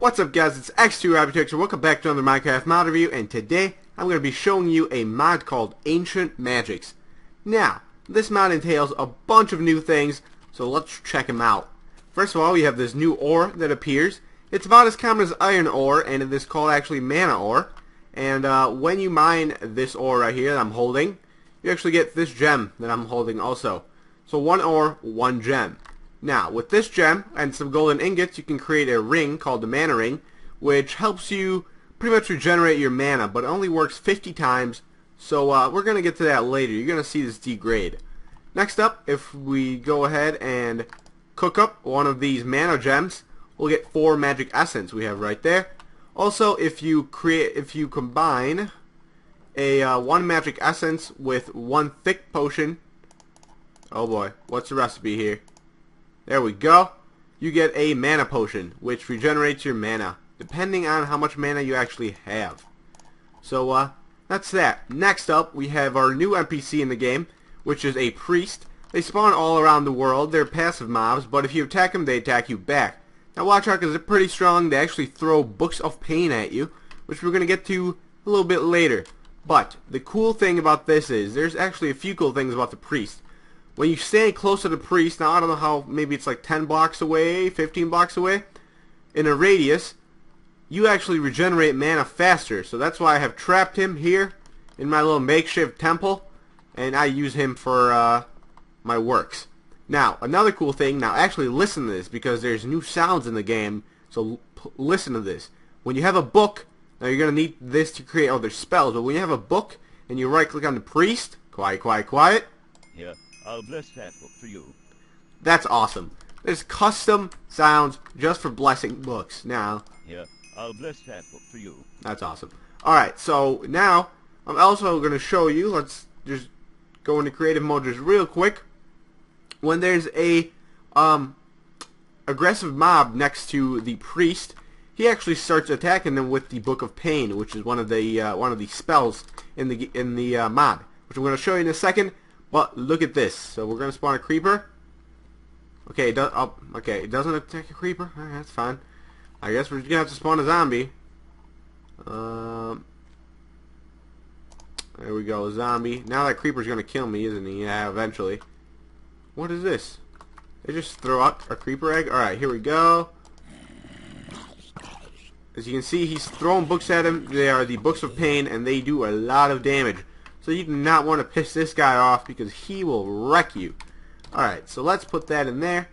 What's up guys, it's X2RabbitX and welcome back to another Minecraft mod review, and today I'm going to be showing you a mod called Ancient Magicks. Now, this mod entails a bunch of new things, so let's check them out. First of all, we have this new ore that appears. It's about as common as iron ore, and it is called actually mana ore. And when you mine this ore right here that I'm holding, you actually get this gem that I'm holding also. So one ore, one gem. Now, with this gem and some golden ingots, you can create a ring called the mana ring, which helps you pretty much regenerate your mana, but it only works 50 times, so we're going to get to that later. You're going to see this degrade. Next up, if we go ahead and cook up one of these mana gems, we'll get 4 magic essence we have right there. Also, if you combine a 1 magic essence with 1 thick potion, oh boy, what's the recipe here? There we go. You get a mana potion, which regenerates your mana, depending on how much mana you actually have. So, that's that. Next up, we have our new NPC in the game, which is a priest. They spawn all around the world. They're passive mobs, but if you attack them, they attack you back. Now, watch out, because they're pretty strong. They actually throw books of pain at you, which we're going to get to a little bit later. But, the cool thing about this is, there's actually a few cool things about the priest. When you stand close to the priest, now I don't know how, maybe it's like 10 blocks away, 15 blocks away, in a radius, you actually regenerate mana faster. So that's why I have trapped him here in my little makeshift temple, and I use him for my works. Now, another cool thing, now actually listen to this, because there's new sounds in the game, so listen to this. When you have a book, now you're going to need this to create other spells, but when you have a book, and you right click on the priest, quiet, quiet, quiet. Yeah. I'll bless that book for you. That's awesome. There's custom sounds just for blessing books. Now, Yeah, I'll bless that book for you. that's awesome. Alright, so now I'm also going to show you, let's just go into creative mode just real quick. When there's a aggressive mob next to the priest, he actually starts attacking them with the Book of Pain, which is one of the spells in the mod, which I'm going to show you in a second. But look at this. So we're gonna spawn a creeper. Okay, it doesn't attack a creeper. Alright, that's fine. I guess we're just gonna have to spawn a zombie. There we go, a zombie. Now that creeper's gonna kill me, isn't he? Yeah, eventually. What is this? They just throw out a creeper egg? Alright, here we go. As you can see, he's throwing books at him. They are the Books of Pain, and they do a lot of damage. So you do not want to piss this guy off, because he will wreck you. Alright, so let's put that in there.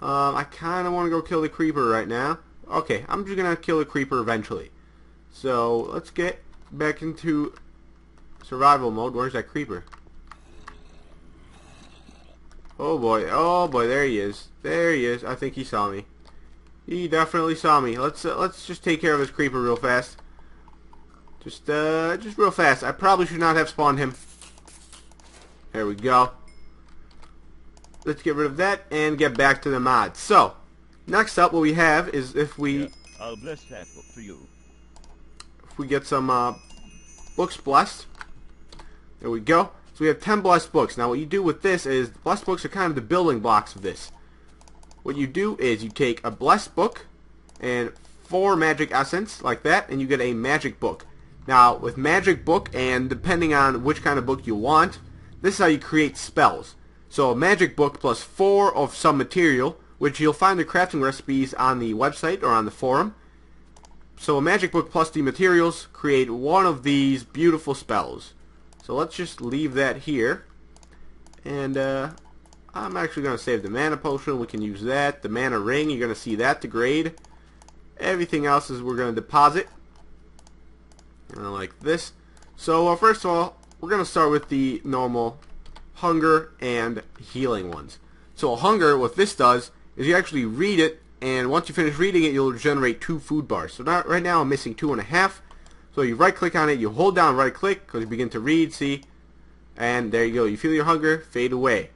I kind of want to go kill the creeper right now. Okay, I'm just going to kill the creeper eventually. So let's get back into survival mode. Where's that creeper? Oh boy, there he is. There he is. I think he saw me. He definitely saw me. Let's just take care of this creeper real fast. Just real fast. I probably should not have spawned him. There we go. Let's get rid of that and get back to the mod. So, next up, what we have is if we... Yeah, I'll bless that book for you. If we get some books blessed. There we go. So we have 10 blessed books. Now what you do with this is, blessed books are kind of the building blocks of this. What you do is you take a blessed book and 4 magic essence, like that, and you get a magic book. Now, with magic book, and depending on which kind of book you want, this is how you create spells. So a magic book plus 4 of some material, which you'll find the crafting recipes on the website or on the forum. So a magic book plus the materials create one of these beautiful spells. So let's just leave that here. And I'm actually going to save the mana potion. We can use that. The mana ring, you're going to see that degrade. Everything else is we're going to deposit. Like this. So first of all, we're going to start with the normal hunger and healing ones. So hunger, what this does is you actually read it, and once you finish reading it, you'll generate 2 food bars. So now, right now I'm missing 2.5. So you right click on it, you hold down right click because you begin to read, see, and there you go. You feel your hunger fade away.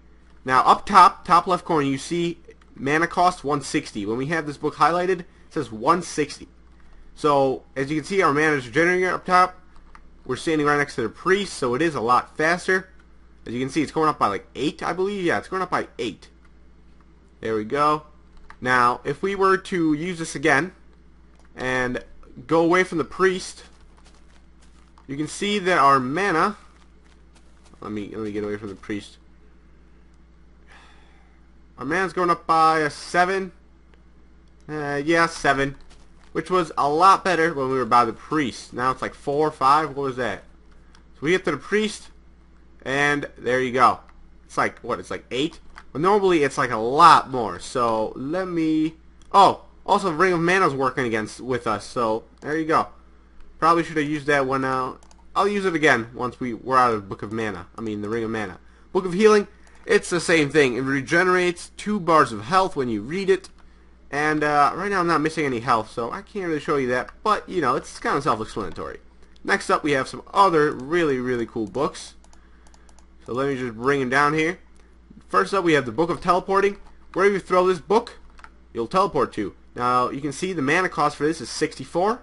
Now up top left corner, you see mana cost 160. When we have this book highlighted, it says 160. So, as you can see, our mana is generating up top. We're standing right next to the priest, so it is a lot faster. As you can see, it's going up by like 8, I believe. Yeah, it's going up by 8. There we go. Now, if we were to use this again, and go away from the priest, you can see that our mana, let me get away from the priest. Our mana's going up by a 7. Yeah, 7. Which was a lot better when we were by the priest. Now it's like 4 or 5. What was that? So we get to the priest, and there you go. It's like, what? It's like 8? But normally it's like a lot more. So let me... Oh, also Ring of Mana is working with us. So there you go. Probably should have used that one out. I'll use it again once we're out of the Book of Mana. I mean the Ring of Mana. Book of Healing, it's the same thing. It regenerates 2 bars of health when you read it. And right now I'm not missing any health, so I can't really show you that. But, you know, it's kind of self-explanatory. Next up, we have some other really, really cool books. So let me just bring them down here. First up, we have the Book of Teleporting. Wherever you throw this book, you'll teleport to. Now, you can see the mana cost for this is 64.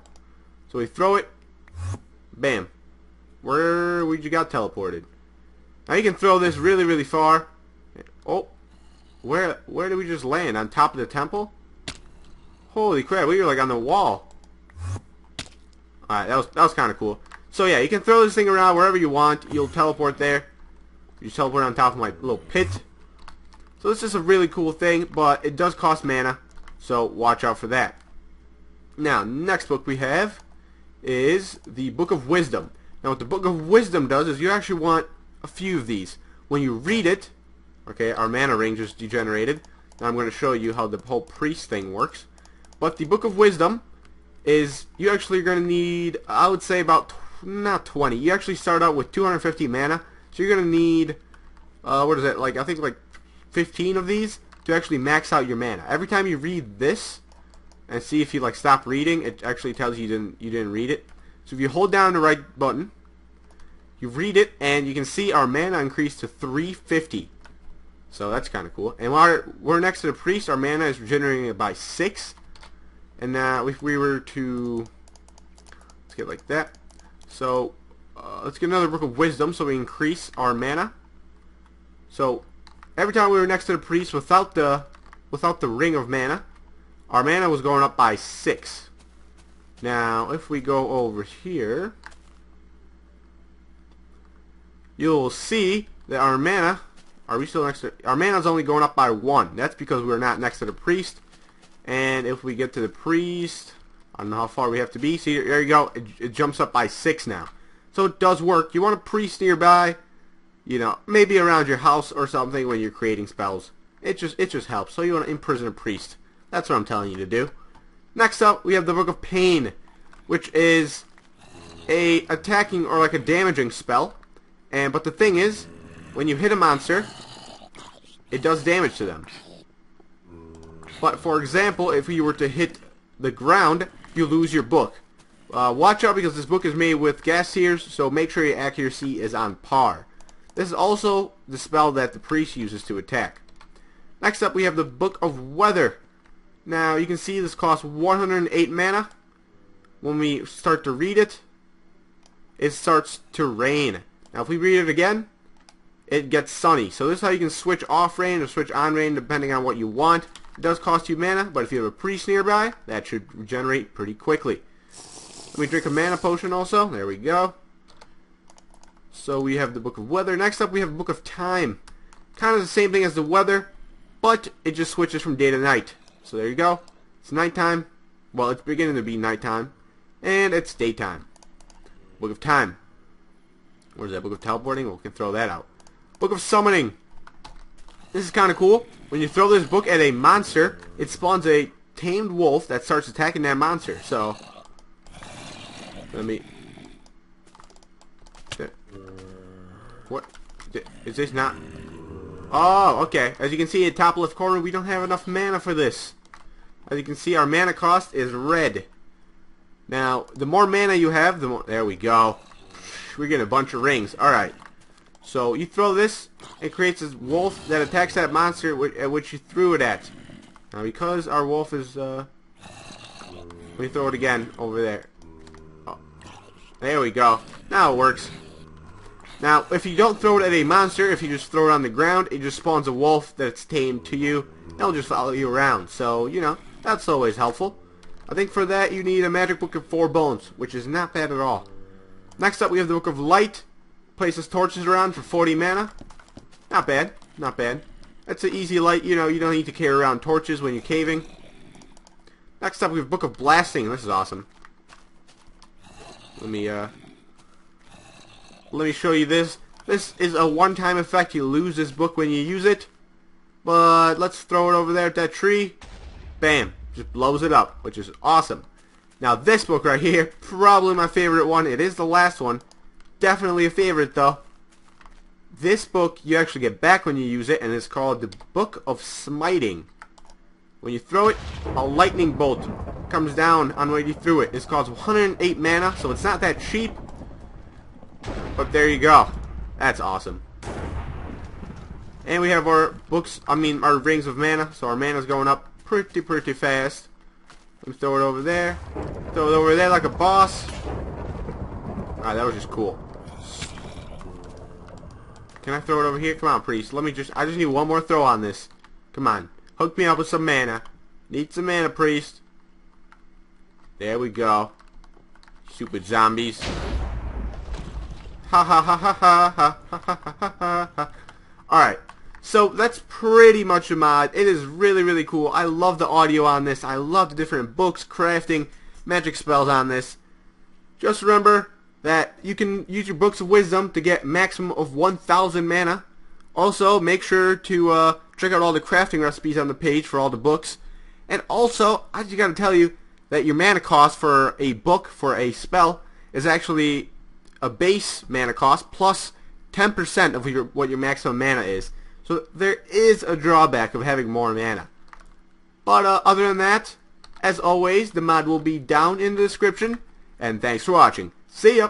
So we throw it. Bam. Where we got teleported. Now, you can throw this really, really far. Oh. Where did we just land? On top of the temple? Holy crap, we were like on the wall. Alright, that was kind of cool. So yeah, you can throw this thing around wherever you want. You'll teleport there. You just teleport on top of my little pit. So this is a really cool thing, but it does cost mana. So watch out for that. Now, next book we have is the Book of Wisdom. Now what the Book of Wisdom does is you actually want a few of these. When you read it, okay, our mana ring just degenerated. Now I'm going to show you how the whole priest thing works. But the Book of Wisdom is, you actually are going to need, I would say about, not 20. You actually start out with 250 mana. So you're going to need, what is it, like, I think like 15 of these to actually max out your mana. Every time you read this, and see if you like stop reading, it actually tells you you didn't read it. So if you hold down the right button, you read it, and you can see our mana increase to 350. So that's kind of cool. And while we're next to the priest, our mana is regenerating by 6. And now if we were to, let's get like that. So let's get another Book of Wisdom so we increase our mana. So every time we were next to the priest without the Ring of Mana, our mana was going up by 6. Now if we go over here, you'll see that our mana, are we still next to, our mana is only going up by 1. That's because we're not next to the priest. And if we get to the priest, I don't know how far we have to be. See, there you go. It jumps up by 6 now. So it does work. You want a priest nearby, you know, maybe around your house or something when you're creating spells. It just helps. So you want to imprison a priest. That's what I'm telling you to do. Next up, we have the Book of Pain, which is a attacking or like a damaging spell. But the thing is, when you hit a monster, it does damage to them. But for example, if you were to hit the ground, you lose your book. Watch out because this book is made with gas tears, so make sure your accuracy is on par. This is also the spell that the priest uses to attack. Next up we have the Book of Weather. Now you can see this costs 108 mana. When we start to read it, it starts to rain. Now if we read it again, it gets sunny. So this is how you can switch off rain or switch on rain depending on what you want. It does cost you mana, but if you have a priest nearby, that should regenerate pretty quickly. Let me drink a mana potion also. There we go. So we have the Book of Weather. Next up we have the Book of Time. Kind of the same thing as the weather, but it just switches from day to night. So there you go. It's nighttime. Well, it's beginning to be nighttime. And it's daytime. Book of Time. Where's that? Book of Teleporting? We can throw that out. Book of Summoning. This is kind of cool. When you throw this book at a monster, it spawns a tamed wolf that starts attacking that monster. So, let me... What? Is this not... Oh, okay. As you can see in the top left corner, we don't have enough mana for this. As you can see, our mana cost is red. Now, the more mana you have, the more... There we go. We're getting a bunch of rings. Alright. So, you throw this, it creates this wolf that attacks that monster at which you threw it at. Now, because our wolf is... Let me throw it again over there. Oh. There we go. Now it works. Now, if you don't throw it at a monster, if you just throw it on the ground, it just spawns a wolf that's tamed to you. It'll just follow you around. So, you know, that's always helpful. I think for that you need a magic book of 4 bones, which is not bad at all. Next up we have the Book of Light. Places torches around for 40 mana. Not bad, not bad. That's an easy light, you know, you don't need to carry around torches when you're caving. Next up we have Book of Blasting. This is awesome. Let me show you this. This is a one-time effect. You lose this book when you use it. But let's throw it over there at that tree. Bam. Just blows it up, which is awesome. Now this book right here, probably my favorite one. It is the last one. Definitely a favorite though. This book you actually get back when you use it, and it's called the Book of Smiting. When you throw it, a lightning bolt comes down on where you threw it. It's costs 108 mana, so it's not that cheap. But there you go. That's awesome. And we have our our rings of mana, so our mana's going up pretty fast. Let me throw it over there. Throw it over there like a boss. Alright, that was just cool. Can I throw it over here? Come on, priest. I just need one more throw on this. Come on. Hook me up with some mana. Need some mana, priest. There we go. Stupid zombies. Ha ha ha ha ha ha ha ha ha ha. Alright. So that's pretty much a mod. It is really cool. I love the audio on this. I love the different books, crafting, magic spells on this. Just remember that you can use your Books of Wisdom to get maximum of 1,000 mana. Also, make sure to check out all the crafting recipes on the page for all the books. And also, I just gotta tell you that your mana cost for a book, for a spell, is actually a base mana cost plus 10% of what your maximum mana is. So there is a drawback of having more mana. But other than that, as always, the mod will be down in the description. And thanks for watching. See ya!